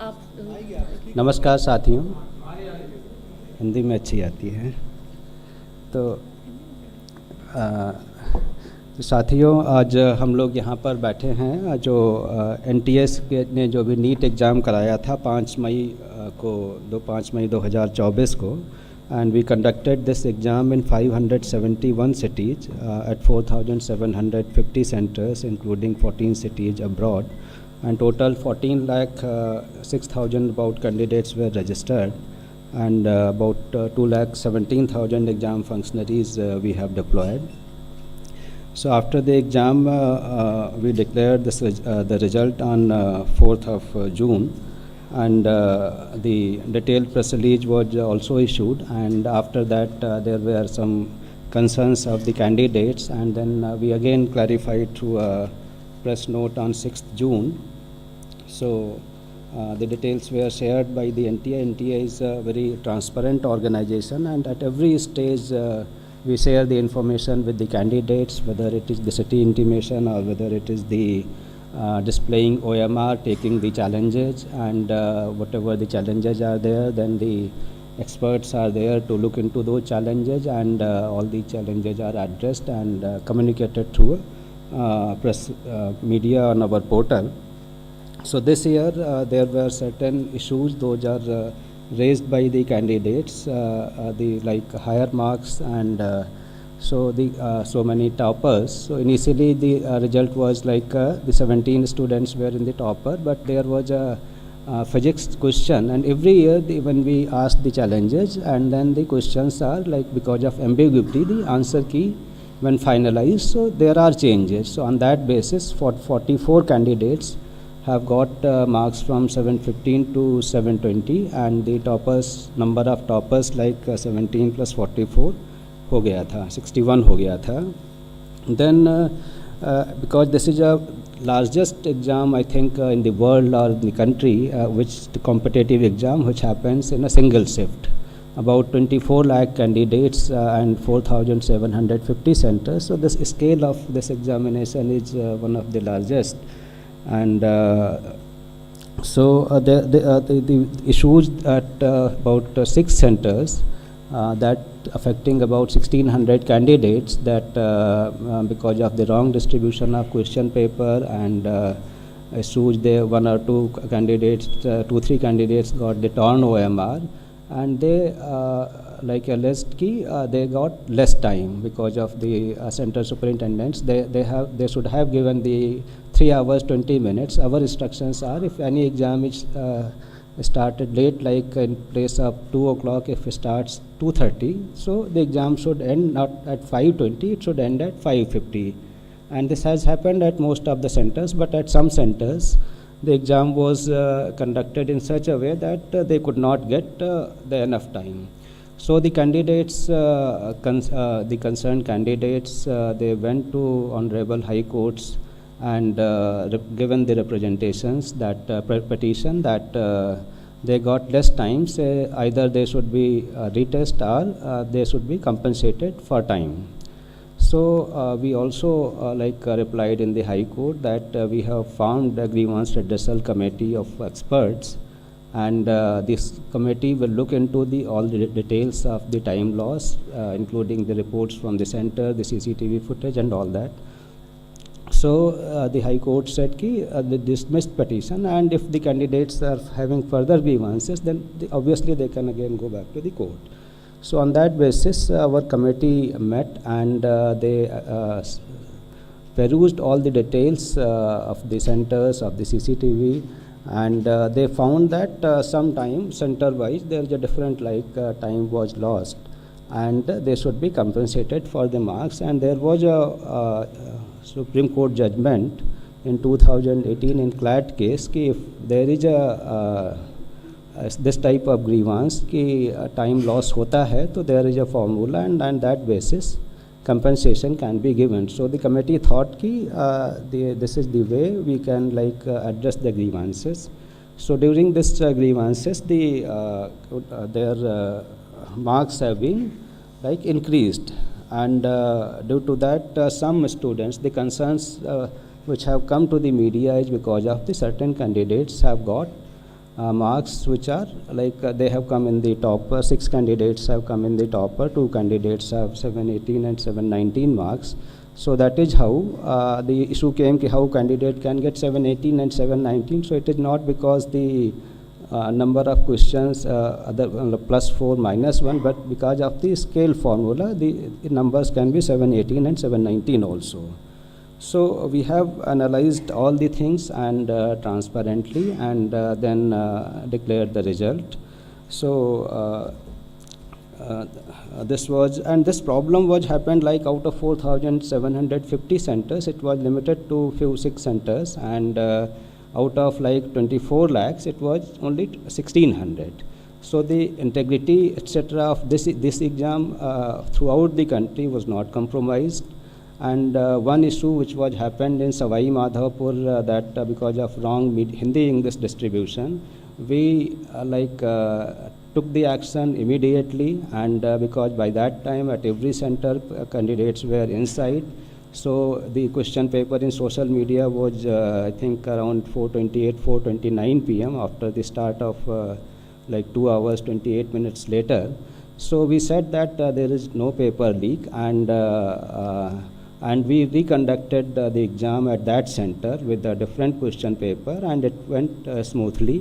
आप नमस्कार साथियों, हिंदी में अच्छी आती है। तो साथियों, आज हम लोग यहाँ पर बैठे हैं जो एनटीएस के ने जो भी नीट एग्ज़ाम कराया था 5 मई को 5 मई 2024 को, and we conducted this exam in 571 cities at 4,750 centers including 14 cities abroad, and total 14 lakh 6,000 about candidates were registered, and about 2 lakh 17,000 exam functionaries we have deployed. So after the exam, we declared the result on 4th of June, and the detailed press release was also issued, and after that there were some concerns of the candidates, and then we again clarified through a press note on 6th June. So the details were shared by the NTA. NTA is a very transparent organization, and at every stage we share the information with the candidates, whether it is the city intimation or whether it is the displaying OMR, taking the challenges, and whatever the challenges are there, then the experts are there to look into those challenges, and all the challenges are addressed and communicated through press media on our portal. So this year there were certain issues, those are raised by the candidates, the like higher marks, and so many toppers. So initially the result was like the 17 students were in the topper, but there was a physics question, and every year when we ask the challenges, and then the questions are like, because of ambiguity, the answer key when finalized, so there are changes. So on that basis, 44 candidates have got marks from 715 to 720, and the toppers, number of toppers like 17 plus 44 हो गया था, 61 हो गया था. Then because this is a largest exam I think in the world or in the country, which the competitive exam which happens in a single shift, about 24 lakh candidates and 4,750 centers. So this scale of this examination is one of the largest, and the issues at about 6 centers that affecting about 1,600 candidates, that because of the wrong distribution of question paper, and issues there, one or two candidates, 2-3 candidates got the torn OMR, and they like a list key, they got less time because of the center superintendents. They should have given the 3 hours 20 minutes. Our instructions are, if any exam is started late, like in place of 2 o'clock, if it starts 2:30, so the exam should end not at 5:20, it should end at 5:50. And this has happened at most of the centers, but at some centers the exam was conducted in such a way that they could not get the enough time. So the candidates, the concerned candidates, they went to honorable high courts and given the representations that petition that they got less time, say either they should be retest or they should be compensated for time. So we also replied in the High Court that we have formed a grievance redressal committee of experts, and this committee will look into all the details of the time loss, including the reports from the center, the CCTV footage, and all that. So the High Court said they dismissed petition, and if the candidates are having further grievances, then obviously they can again go back to the court. So on that basis, our committee met, and they perused all the details of the centers, of the CCTV, and they found that sometime center-wise there is a different time was lost, and they should be compensated for the marks. And there was a Supreme Court judgment in 2018 in CLAT case कि if there is this type of grievance कि time loss होता है, तो there is a formula, and on that basis compensation can be given. So the committee thought कि this is the way we can address the grievances. So during this grievances, their marks have been increased, and due to that some students, the concerns which have come to the media is because of the certain candidates have got marks which are like they have come in the top, 6 candidates have come in the top, 2 candidates have 718 and 719 marks. So that is how the issue came ki how candidate can get 718 and 719. So it is not because the number of questions other +4 -1, but because of the scale formula the numbers can be 718 and 719 also. So we have analyzed all the things and transparently, and then declared the result. So this problem was happened like out of 4,750 centers, it was limited to few 6 centers, and out of like 24 lakhs, it was only 1,600. So the integrity, etc., of this exam throughout the country was not compromised. And one issue which was happened in Savai Madhavpur, that because of wrong Hindi English distribution, we took the action immediately, and because by that time at every center candidates were inside. So the question paper in social media was I think around 4:28, 4:29 p.m. after the start of 2 hours 28 minutes later. So we said that there is no paper leak, and we reconducted the exam at that center with a different question paper, and it went smoothly.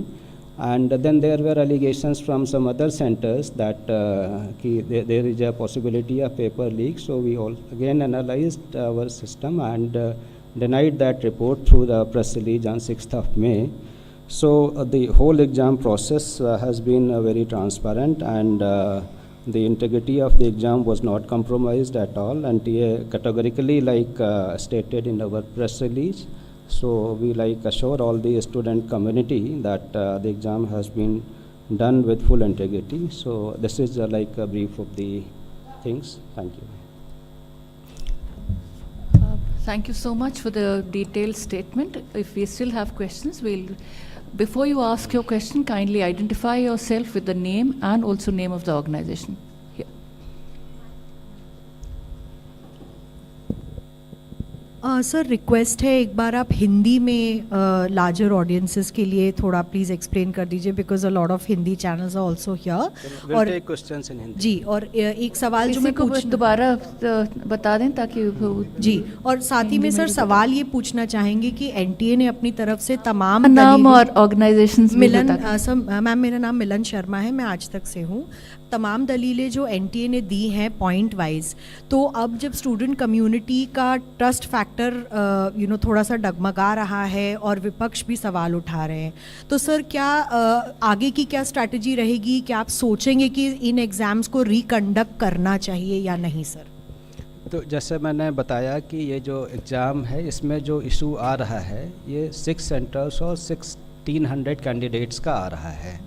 And then there were allegations from some other centers that there is a possibility of paper leak. So we all again analyzed our system and denied that report through the press release on 6th of May. So the whole exam process has been very transparent, and the integrity of the exam was not compromised at all, and categorically stated in our press release. So we assure all the student community that the exam has been done with full integrity. So this is a brief of the things. Thank you. Thank you so much for the detailed statement. If we still have questions, before you ask your question, kindly identify yourself with the name and also name of the organization. Sir request है, एक बार आप हिंदी में larger audiences के लिए थोड़ा please explain कर दीजिए, because a lot of Hindi channels are also here. और क्वेश्चंस इन हिंदी जी, और एक सवाल जो मैं दोबारा बता दें ताकि जी, और साथ ही में सर सवाल ये पूछना चाहेंगे कि एनटीए ने अपनी तरफ से तमाम नाम और ऑर्गेनाइजेशन मैम मेरा नाम मिलन शर्मा है, मैं आज तक से हूँ। तमाम दलीलें जो एनटीए ने दी हैं पॉइंट वाइज, तो अब जब स्टूडेंट कम्युनिटी का ट्रस्ट फैक्टर थोड़ा सा डगमगा रहा है और विपक्ष भी सवाल उठा रहे हैं, तो सर क्या आगे की क्या स्ट्रैटेजी रहेगी? क्या आप सोचेंगे कि इन एग्ज़ाम्स को रिकंडक्ट करना चाहिए या नहीं सर? तो जैसे मैंने बताया कि ये जो एग्ज़ाम है इसमें जो इशू आ रहा है ये 6 सेंटर्स और 1,600 कैंडिडेट्स का आ रहा है।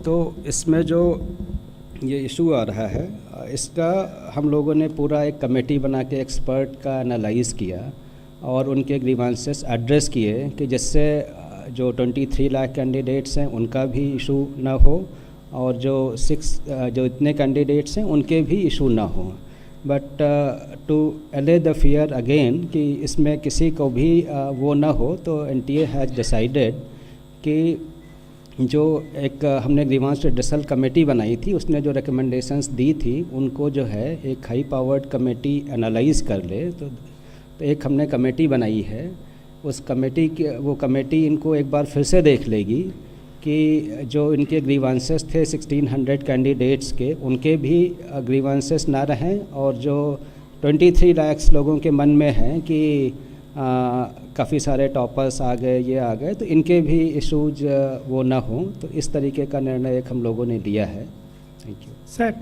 तो इसमें जो ये इशू आ रहा है इसका हम लोगों ने पूरा एक कमेटी बना के एक्सपर्ट का एनालाइज़ किया और उनके ग्रीवांसेस एड्रेस किए कि जिससे जो 23 लाख कैंडिडेट्स हैं उनका भी इशू ना हो और जो इतने कैंडिडेट्स हैं उनके भी इशू ना हो। बट टू अले द फियर अगेन कि इसमें किसी को भी वो ना हो, तो एनटीए हैज़ डिसाइडेड कि जो एक हमने ग्रीवांस रिड्रेसल कमेटी बनाई थी उसने जो रिकमेंडेशंस दी थी उनको जो है एक हाई पावर्ड कमेटी एनालाइज़ कर ले। तो एक हमने कमेटी बनाई है, उस कमेटी के वो कमेटी इनको एक बार फिर से देख लेगी कि जो इनके ग्रीवांसेस थे 1,600 कैंडिडेट्स के उनके भी ग्रीवांसेस ना रहें, और जो 23 लाख लोगों के मन में हैं कि काफ़ी सारे टॉपर्स आ गए, ये आ गए, तो इनके भी इशूज वो ना हों। तो इस तरीके का निर्णय एक हम लोगों ने लिया है। Thank you sir.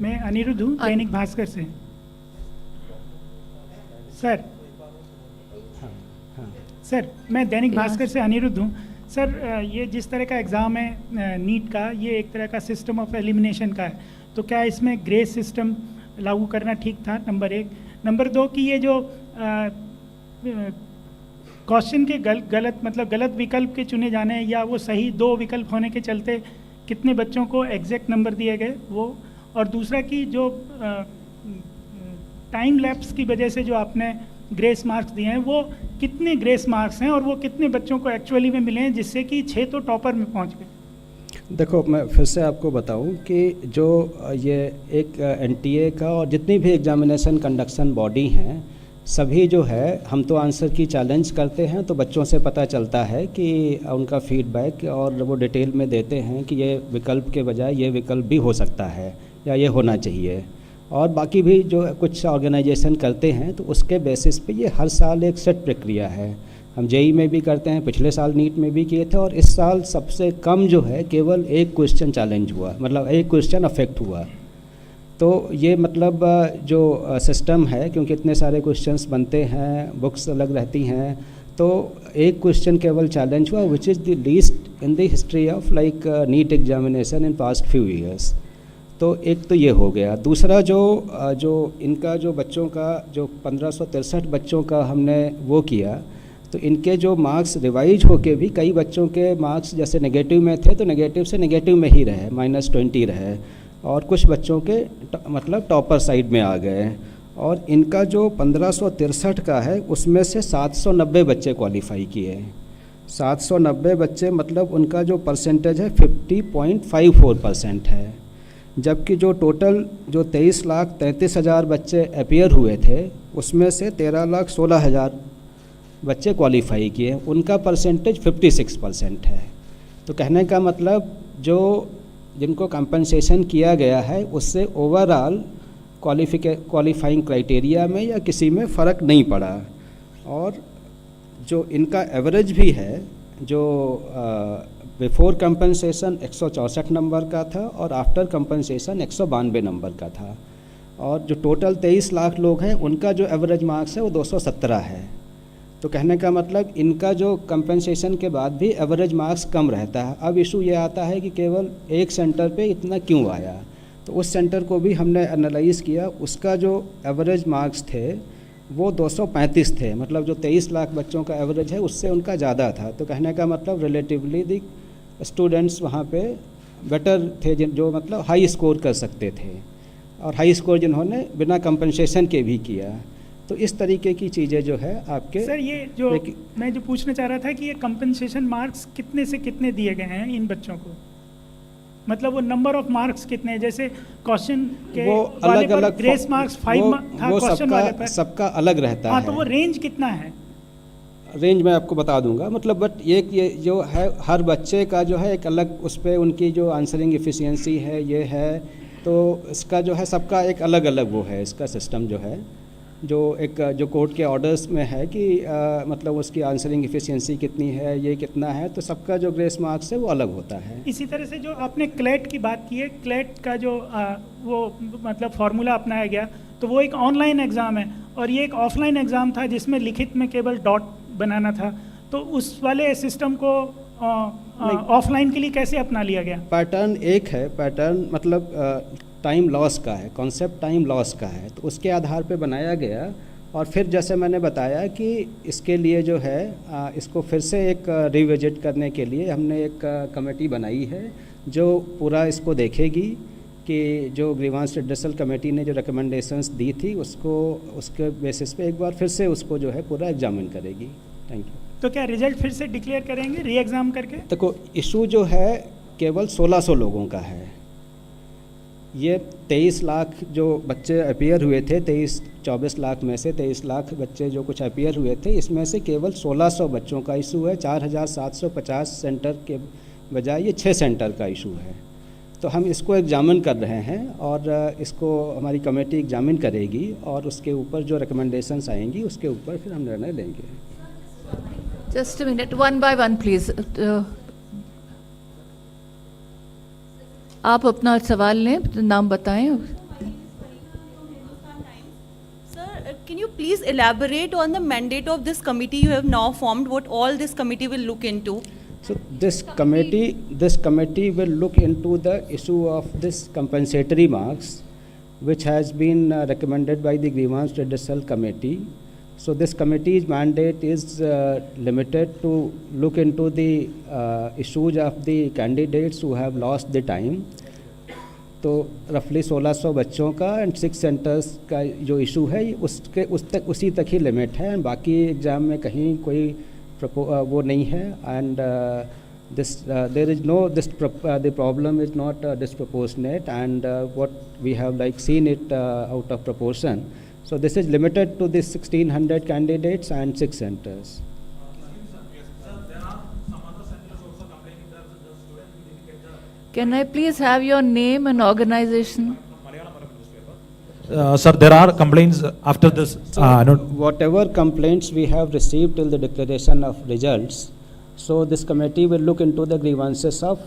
मैं अनिरुद्ध हूँ दैनिक भास्कर से। सर सर मैं दैनिक भास्कर से अनिरुद्ध हूँ। सर ये जिस तरह का एग्ज़ाम है नीट का, ये एक तरह का सिस्टम ऑफ एलिमिनेशन का है, तो क्या इसमें ग्रेस सिस्टम लागू करना ठीक था? नंबर 1। नंबर 2 कि ये जो क्वेश्चन के गलत विकल्प के चुने जाने या वो सही 2 विकल्प होने के चलते कितने बच्चों को एग्जैक्ट नंबर दिए गए वो, और दूसरा कि जो टाइम लैप्स की वजह से जो आपने ग्रेस मार्क्स दिए हैं, वो कितने ग्रेस मार्क्स हैं और वो कितने बच्चों को एक्चुअली में मिले हैं जिससे कि 6 तो टॉपर में पहुंच गए? देखो, मैं फिर से आपको बताऊं कि जो ये एक एनटीए का और जितनी भी एग्जामिनेशन कंडक्शन बॉडी हैं, सभी जो है हम तो आंसर की चैलेंज करते हैं, तो बच्चों से पता चलता है कि उनका फीडबैक और वो डिटेल में देते हैं कि ये विकल्प के बजाय ये विकल्प भी हो सकता है या ये होना चाहिए। और बाकी भी जो कुछ ऑर्गेनाइजेशन करते हैं तो उसके बेसिस पे ये हर साल एक सेट प्रक्रिया है। हम जेई में भी करते हैं, पिछले साल नीट में भी किए थे, और इस साल सबसे कम जो है केवल एक क्वेश्चन चैलेंज हुआ, मतलब एक क्वेश्चन अफेक्ट हुआ। तो ये मतलब जो सिस्टम है, क्योंकि इतने सारे क्वेश्चंस बनते हैं, बुक्स अलग रहती हैं, तो एक क्वेश्चन केवल चैलेंज हुआ, which is the least in the history of like NEET examination in past few years. तो एक तो ये हो गया। दूसरा जो इनका जो बच्चों का जो 1563 बच्चों का हमने वो किया, तो इनके जो मार्क्स रिवाइज होके भी कई बच्चों के मार्क्स जैसे नेगेटिव में थे तो नेगेटिव से नेगेटिव में ही रहे, -20 रहे, और कुछ बच्चों के मतलब टॉपर साइड में आ गए। और इनका जो 1563 का है उसमें से 790 बच्चे क्वालिफाई किए। 790 बच्चे मतलब उनका जो परसेंटेज है 50.54% है। जबकि जो टोटल जो 23,33,000 बच्चे अपीयर हुए थे उसमें से 13,16,000 बच्चे क्वालिफाई किए, उनका परसेंटेज 56% है। तो कहने का मतलब जो जिनको कंपनसेशन किया गया है उससे ओवरऑल क्वालिफाइंग क्राइटेरिया में या किसी में फ़र्क नहीं पड़ा। और जो इनका एवरेज भी है, जो बिफोर कंपनसेशन 164 नंबर का था और आफ्टर कंपनसेशन 192 नंबर का था। और जो टोटल 23 लाख लोग हैं उनका जो एवरेज मार्क्स है वो 217 है। तो कहने का मतलब इनका जो कंपनसेशन के बाद भी एवरेज मार्क्स कम रहता है। अब इशू ये आता है कि केवल एक सेंटर पे इतना क्यों आया, तो उस सेंटर को भी हमने एनालाइज़ किया। उसका जो एवरेज मार्क्स थे वो 235 थे, मतलब जो 23 लाख बच्चों का एवरेज है उससे उनका ज़्यादा था। तो कहने का मतलब रिलेटिवली दी स्टूडेंट्स वहाँ पे बेटर थे, जो मतलब हाई स्कोर कर सकते थे, और हाई स्कोर जिन्होंने बिना कंपनसेशन के भी किया। तो इस तरीके की चीज़ें जो है आपके सर, ये जो मैं जो पूछना चाह रहा था कि ये कंपनसेशन मार्क्स कितने से कितने दिए गए हैं इन बच्चों को, मतलब वो नंबर ऑफ मार्क्स कितने हैं? जैसे क्वेश्चन के वो वाले अलग अलग ग्रेस मार्क्स 5 था क्वेश्चन वाले पर, सबका अलग रहता हाँ, है। तो वो रेंज कितना है? रेंज मैं आपको बता दूंगा, मतलब बट ये जो है हर बच्चे का जो है एक अलग उस पर उनकी जो आंसरिंग एफिशिएंसी है ये है, तो इसका जो है सबका एक अलग अलग वो है इसका सिस्टम जो है, जो एक जो कोर्ट के ऑर्डर्स में है कि मतलब उसकी आंसरिंग एफिशिएंसी कितनी है, ये कितना है, तो सबका जो ग्रेस मार्क्स है वो अलग होता है। इसी तरह से जो आपने क्लेट की बात की है, क्लेट का जो वो मतलब फार्मूला अपनाया गया, तो वो एक ऑनलाइन एग्ज़ाम है और ये एक ऑफलाइन एग्ज़ाम था जिसमें लिखित में केवल डॉट बनाना था। तो उस वाले सिस्टम को ऑफलाइन के लिए कैसे अपना लिया गया? पैटर्न एक है, पैटर्न मतलब टाइम लॉस का है, कॉन्सेप्ट टाइम लॉस का है, तो उसके आधार पे बनाया गया। और फिर जैसे मैंने बताया कि इसके लिए जो है इसको फिर से एक रिविजिट करने के लिए हमने एक कमेटी बनाई है जो पूरा इसको देखेगी कि जो ग्रीवांस रिड्रेसल कमेटी ने जो रिकमेंडेशंस दी थी उसको उसके बेसिस पे एक बार फिर से उसको जो है पूरा एग्जामिन करेगी। Thank you. तो क्या रिजल्ट फिर से डिक्लेयर करेंगे री एग्ज़ाम करके? देखो, इशू जो है केवल 1600 लोगों का है। ये 23 लाख जो बच्चे अपीयर हुए थे, 24 लाख में से 23 लाख बच्चे जो कुछ अपीयर हुए थे, इसमें से केवल 1600 बच्चों का इशू है। 4750 सेंटर के बजाय ये 6 सेंटर का इशू है। तो हम इसको एग्जामिन कर रहे हैं और इसको हमारी कमेटी एग्जामिन करेगी और उसके ऊपर जो रिकमेंडेशंस आएंगी उसके ऊपर फिर हम निर्णय लेंगे। Just a minute, one by one, please. आप अपना सवाल लें, नाम बताएं। Sir, can you please elaborate on the mandate of this committee you have now formed? What all this committee will look into? So this committee will look into the issue of this compensatory marks, which has been recommended by the Grievance Redressal Committee. So this committee's mandate is limited to look into the issues of the candidates who have lost the time, तो रफली 1600 बच्चों का and 6 centres का जो issue है उसके उसी तक ही लिमिट है, एंड बाकी एग्ज़ाम में कहीं कोई वो नहीं है, and there is no the problem is not disproportionate, and what we have like seen it out of proportion. So this is limited to the 1600 candidates and 6 centers. Can I please have your name and organization? Sir, there are complaints after this. Whatever complaints we have received till the declaration of results, so this committee will look into the grievances of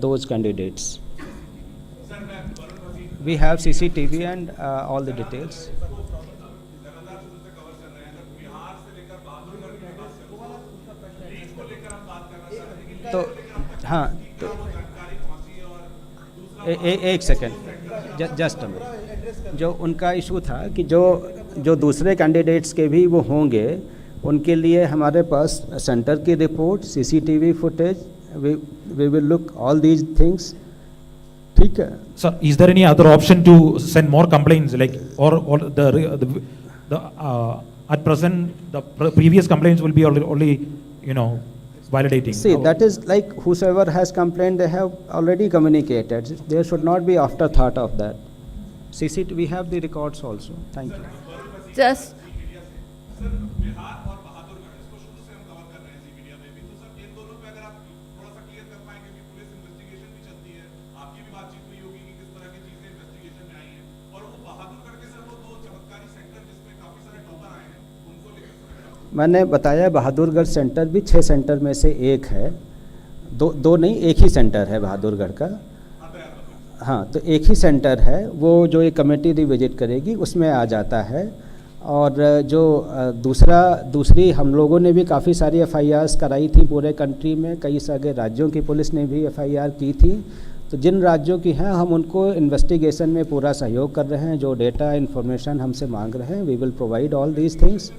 those candidates. We have CCTV and all the details. तो हाँ, तो एक second, just a minute. जो उनका issue था कि जो दूसरे कैंडिडेट्स के भी वो होंगे, उनके लिए हमारे पास सेंटर की report, CCTV footage, we will look all these things, ठीक है। Sir, is there any other option to send more complaints, like or the at present the previous complaints will be only validating? See, that is like whosoever has complained, they have already communicated. There should not be afterthought of that. CCTV, we have the records also. Thank you. Just मैंने बताया Bahadurgarh centre भी 6 centre में से एक है, दो नहीं, एक ही सेंटर है बहादुरगढ़ का। हाँ, तो एक ही सेंटर है, वो जो ये कमेटी रिविजिट करेगी उसमें आ जाता है। और जो दूसरी हम लोगों ने भी काफ़ी सारी FIRs कराई थी पूरे कंट्री में, कई सारे राज्यों की पुलिस ने भी FIR की थी। तो जिन राज्यों की हैं हम उनको इन्वेस्टिगेशन में पूरा सहयोग कर रहे हैं, जो डेटा इन्फॉर्मेशन हमसे मांग रहे हैं, we will provide all these things.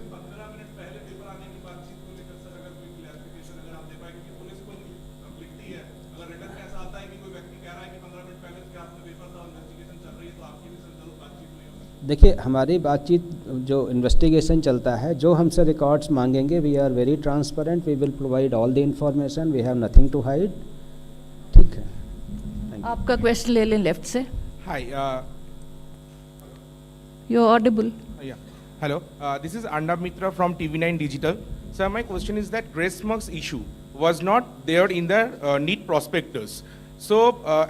देखिए, हमारी बातचीत जो इन्वेस्टिगेशन चलता है, जो हमसे रिकॉर्ड्स मांगेंगे, we are very transparent, we will provide all the information, we have nothing to hide, ठीक है। आपका क्वेश्चन ले लें लेफ्ट से। Hi. You are audible. Yeah. Hello. This is Arnab Mitra from TV9 Digital. Sir, my question is that grace marks issue was not there in the NEET prospectus. So,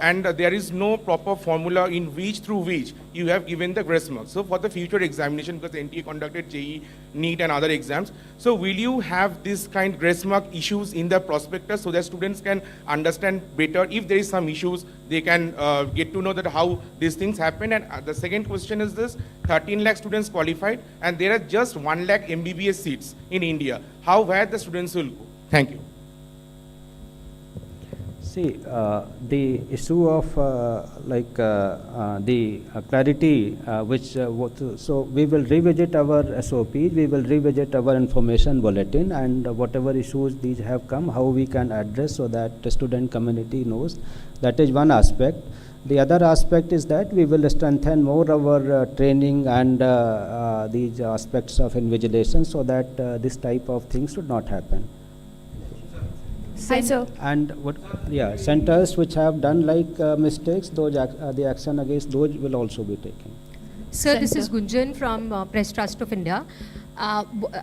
and there is no proper formula in through which you have given the grace marks. So, for the future examination, because NTA conducted JEE, NEET and other exams, so will you have this kind grace mark issues in the prospectus so that students can understand better? If there is some issues, they can get to know that how these things happen. And the second question is this: 13 lakh students qualified, and there are just 1 lakh MBBS seats in India. Where the students will go? Thank you. See, the issue of the clarity so we will revisit our SOPs, we will revisit our information bulletin, and whatever issues these have come, how we can address so that the student community knows. That is one aspect. The other aspect is that we will strengthen more our training and these aspects of invigilation so that this type of things should not happen. Hi, sir. And centers which have done like mistakes, those the action against those will also be taken. Sir, this is Gunjan from Press Trust of India.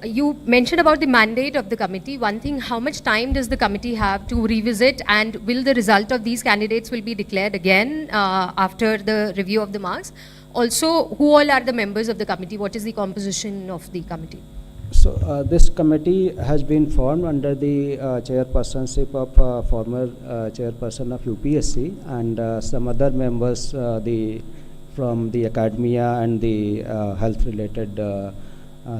You mentioned about the mandate of the committee. One thing, how much time does the committee have to revisit, and will the result of these candidates will be declared again after the review of the marks? Also, who all are the members of the committee? What is the composition of the committee? So this committee has been formed under the chairpersonship of former chairperson of UPSC and some other members from the academia and the health related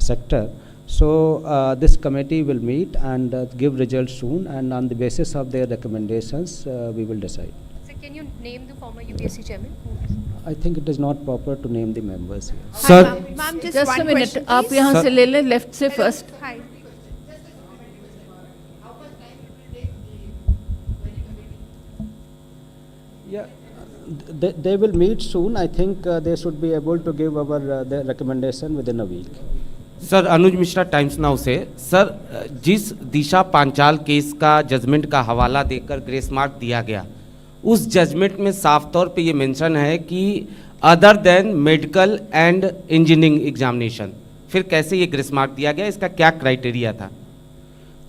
sector. So this committee will meet and give results soon, and on the basis of their recommendations we will decide. Sir, can you name the former UPSC chairman? I think it is not proper to name the members here. Sir, Ma'am, just one a minute, question, आप please. यहाँ से ले लें left से first. Hi. Yeah. They will meet soon. I think they should be able to give our their recommendation within a week. Sir Anuj Mishra times now से। Sir जिस दिशा Panchal case का judgement का हवाला देकर ग्रेस मार्क दिया गया, उस जजमेंट में साफ तौर पे ये मेंशन है कि other than medical and engineering examination, फिर कैसे ये ग्रेस मार्क दिया गया, इसका क्या क्राइटेरिया था?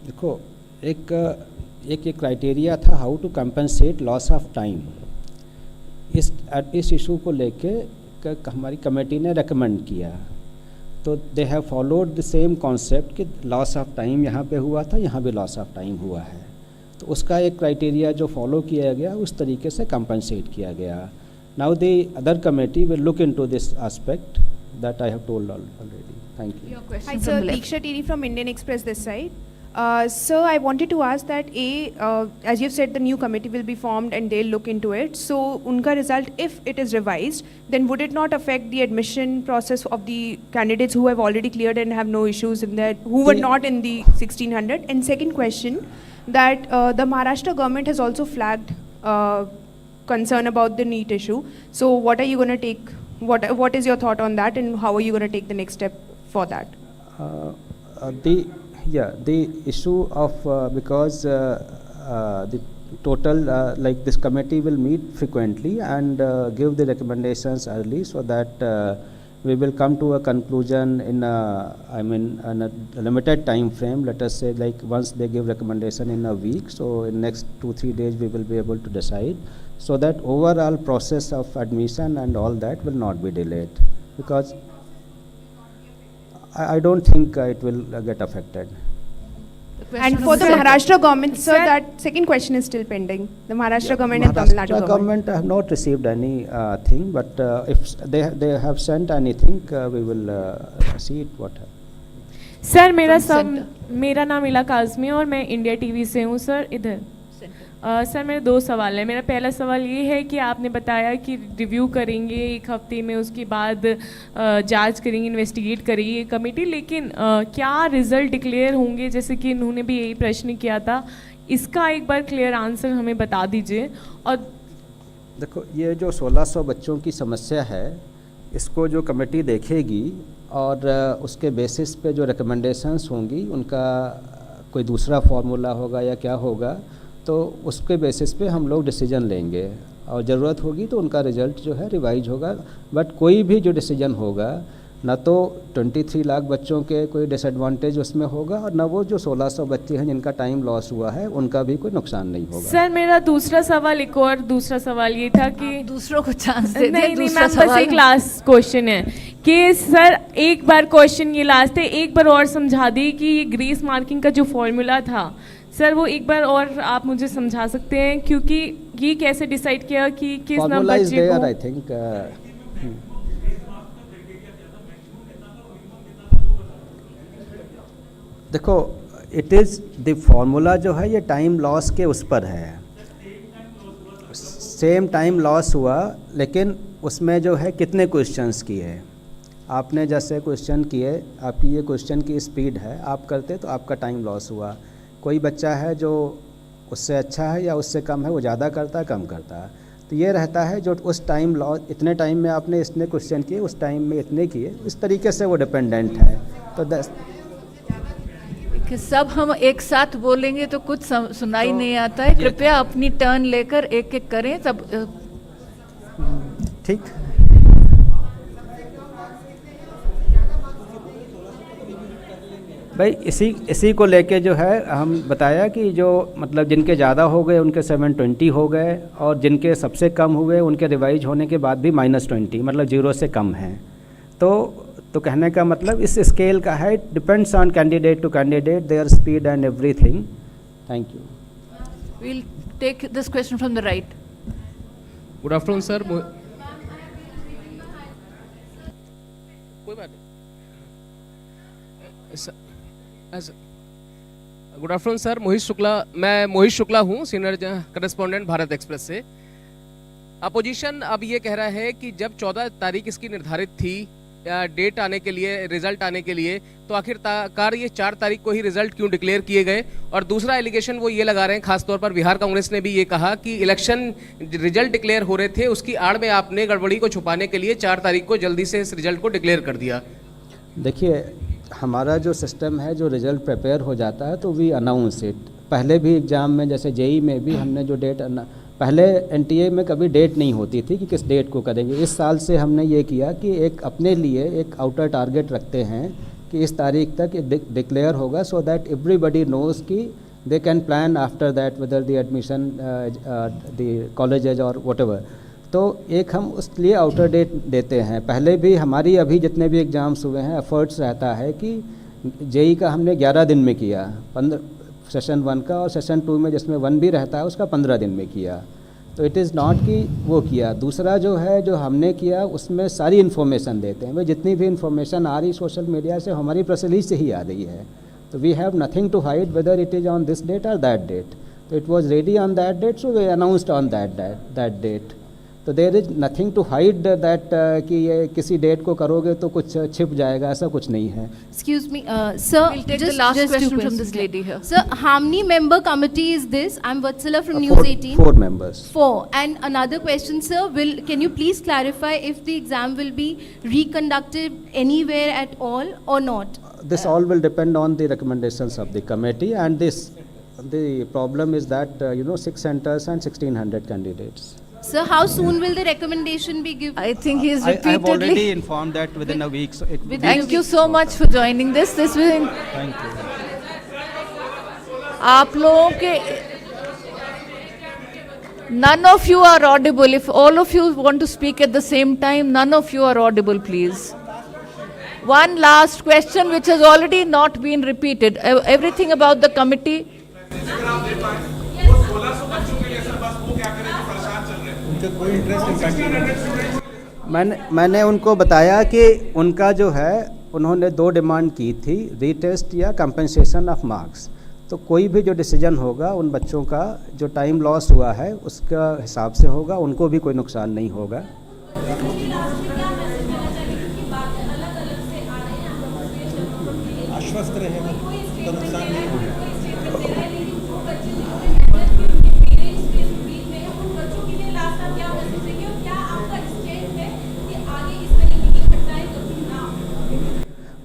देखो, एक क्राइटेरिया था how to compensate loss of time. इस इशू को लेके हमारी कमेटी ने रेकमेंड किया, तो they have followed the same concept कि लॉस ऑफ टाइम यहाँ पे हुआ था, यहाँ भी लॉस ऑफ टाइम हुआ है, तो उसका एक क्राइटेरिया जो फॉलो किया गया उस तरीके से कंपनसेट किया गया। Now the other committee will look into this aspect that I have told already. Thank you. Your question Hi from sir, the left. Diksha Tiri from Indian Express this side. Sir, I wanted to ask that as you've said, the new committee will be formed and they'll look into it. So, unka result, if it is revised, then would it not affect the admission process of the candidates who have already cleared and have no issues in that, who were not in the 1600? And second question, that the Maharashtra government has also flagged concern about the NEET issue. So, what are you going to take? What is your thought on that, and how are you going to take the next step for that? The issue of because the total like this committee will meet frequently and give the recommendations early, so that we will come to a conclusion in in a limited time frame. Let us say, like, once they give recommendation in a week, so in next 2-3 days we will be able to decide, so that overall process of admission and all that will not be delayed, because I don't think it will get affected. The question And from for the center. Maharashtra government, sir, that second question is still pending. The Maharashtra government and Tamil Nadu Maharashtra government. government have not received any thing, but if they have sent anything, we will see it what happens. Sir मेरा नाम इला काज़मी है और मैं India TV से हूँ sir इधर। Sir मेरे दो सवाल हैं। मेरा पहला सवाल ये है कि आपने बताया कि रिव्यू करेंगे 1 हफ्ते में, उसके बाद जांच करेंगे, इन्वेस्टिगेट करेगी ये कमेटी, लेकिन क्या रिजल्ट डिक्लेयर होंगे, जैसे कि इन्होंने भी यही प्रश्न किया था, इसका एक बार क्लियर आंसर हमें बता दीजिए। और देखो, ये जो 1600 बच्चों की समस्या है, इसको जो कमेटी देखेगी और उसके बेसिस पे जो रिकमेंडेशंस होंगी, उनका कोई दूसरा फार्मूला होगा या क्या होगा, तो उसके बेसिस पे हम लोग डिसीजन लेंगे, और ज़रूरत होगी तो उनका रिज़ल्ट जो है रिवाइज होगा। बट कोई भी जो डिसीजन होगा, ना तो 23 लाख बच्चों के कोई डिसएडवांटेज उसमें होगा, और ना वो जो 1600 बच्चे हैं जिनका टाइम लॉस हुआ है उनका भी कोई नुकसान नहीं होगा। सर मेरा दूसरा सवाल ये था कि दूसरों को चांस दे नहीं मैम, बस एक लास्ट क्वेश्चन है कि सर एक बार क्वेश्चन ये लास्ट है, एक बार और समझा दी कि ये ग्रेस मार्किंग का जो फॉर्मूला था सर, वो एक बार और आप मुझे समझा सकते हैं, क्योंकि ये कैसे डिसाइड किया कि किस नंबर बच्चे को? आई थिंक देखो, इट इज़ द फॉर्मूला जो है ये टाइम लॉस के उस पर है, सेम टाइम लॉस हुआ, लेकिन उसमें जो है कितने क्वेश्चंस किए आपने, जैसे क्वेश्चन किए, आपकी ये क्वेश्चन की स्पीड है, आप करते तो आपका टाइम लॉस हुआ। कोई बच्चा है जो उससे अच्छा है या उससे कम है, वो ज़्यादा करता है, कम करता है, तो ये रहता है जो उस टाइम लॉस, इतने टाइम में आपने इतने क्वेश्चन किए, उस टाइम में इतने किए, इस तरीके से वो डिपेंडेंट है। तो कि सब हम एक साथ बोलेंगे तो कुछ सुनाई नहीं आता है, कृपया अपनी टर्न लेकर एक एक करें, तब ठीक। भाई इसी को लेके जो है हम बताया कि जो मतलब जिनके ज़्यादा हो गए उनके 720 हो गए, और जिनके सबसे कम हुए उनके रिवाइज होने के बाद भी -20, मतलब 0 से कम है। तो कहने का मतलब इस स्केल का है, depends on candidate to candidate, their speed and everything. Thank you. we'll take this question from the right. Good afternoon sir. कोई बात नहीं। गुड आफ्टरनून सर, मैं मोहित शुक्ला हूँ, सीनियर करस्पॉन्डेंट भारत एक्सप्रेस से। अपोजिशन अब ये कह रहा है कि जब 14 तारीख इसकी निर्धारित थी डेट आने के लिए, रिजल्ट आने के लिए, तो आखिरकार ये 4 तारीख को ही रिजल्ट क्यों डिक्लेयर किए गए? और दूसरा एलिगेशन वो ये लगा रहे हैं, खासतौर पर बिहार कांग्रेस ने भी ये कहा कि इलेक्शन रिजल्ट डिक्लेयर हो रहे थे, उसकी आड़ में आपने गड़बड़ी को छुपाने के लिए 4 तारीख को जल्दी से इस रिजल्ट को डिक्लेयर कर दिया। देखिए, हमारा जो सिस्टम है, जो रिज़ल्ट प्रिपेयर हो जाता है तो वी अनाउंस इट। पहले भी एग्ज़ाम में, जैसे जेई में भी हमने जो डेट, पहले एनटीए में कभी डेट नहीं होती थी कि किस डेट को करेंगे। इस साल से हमने ये किया कि एक अपने लिए एक आउटर टारगेट रखते हैं कि इस तारीख तक डिक्लेयर होगा, सो दैट एवरीबडी नोज़ कि they can plan after that whether the admission the colleges और व्हाटएवर। तो एक हम उसके लिए आउटर डेट देते हैं। पहले भी हमारी अभी जितने भी एग्ज़ाम्स हुए हैं, एफर्ट्स रहता है कि जेई का हमने 11 दिन में किया, 15 सेशन 1 का, और सेशन 2 में जिसमें 1 भी रहता है उसका 15 दिन में किया। तो इट इज़ नॉट कि वो किया। दूसरा जो है, जो हमने किया उसमें सारी इन्फॉर्मेशन देते हैं। भाई जितनी भी इन्फॉर्मेशन आ रही सोशल मीडिया से, हमारी प्रेस रिलीज से ही आ रही है। तो we have nothing to hide whether it is on this date और दैट डेट। तो it was ready on that date, so we announced on that date. तो there is nothing to hide that कि ये किसी date को करोगे तो कुछ छिप जाएगा, ऐसा कुछ नहीं है। Excuse me, sir. We'll take the last two question from questions. this lady here. Sir, how many member committee is this? I'm Vatsala from News 18. 4 members. 4. And another question, sir. Can you please clarify if the exam will be reconducted anywhere at all or not? This all will depend on the recommendations of the committee, and the problem is that 6 centers and 1600 candidates. Sir, how soon will the recommendation be given? I think he is I have already repeatedly. informed that within a week. So it Thank you so much for joining this. This will. Thank you. आप लोगों के none of you are audible. If all of you want to speak at the same time, none of you are audible, please. One last question which has already not been repeated. Everything about the committee. मैंने उनको बताया कि उनका जो है, उन्होंने 2 demand की थी, रीटेस्ट या कंपनसेशन ऑफ मार्क्स। तो कोई भी जो डिसीजन होगा उन बच्चों का जो टाइम लॉस हुआ है उसका हिसाब से होगा, उनको भी कोई नुकसान नहीं होगा। आश्वस्त रहेगा तो नुकसान नहीं होगा।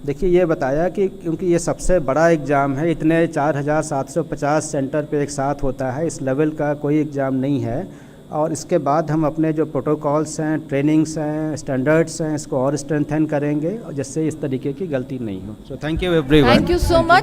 देखिए, ये बताया कि क्योंकि ये सबसे बड़ा एग्ज़ाम है, इतने 4750 सेंटर पे एक साथ होता है, इस लेवल का कोई एग्ज़ाम नहीं है। और इसके बाद हम अपने जो प्रोटोकॉल्स हैं, ट्रेनिंग्स हैं, स्टैंडर्ड्स हैं, इसको और स्ट्रेंथन करेंगे जिससे इस तरीके की गलती नहीं हो। So thank you everyone. Thank you so much.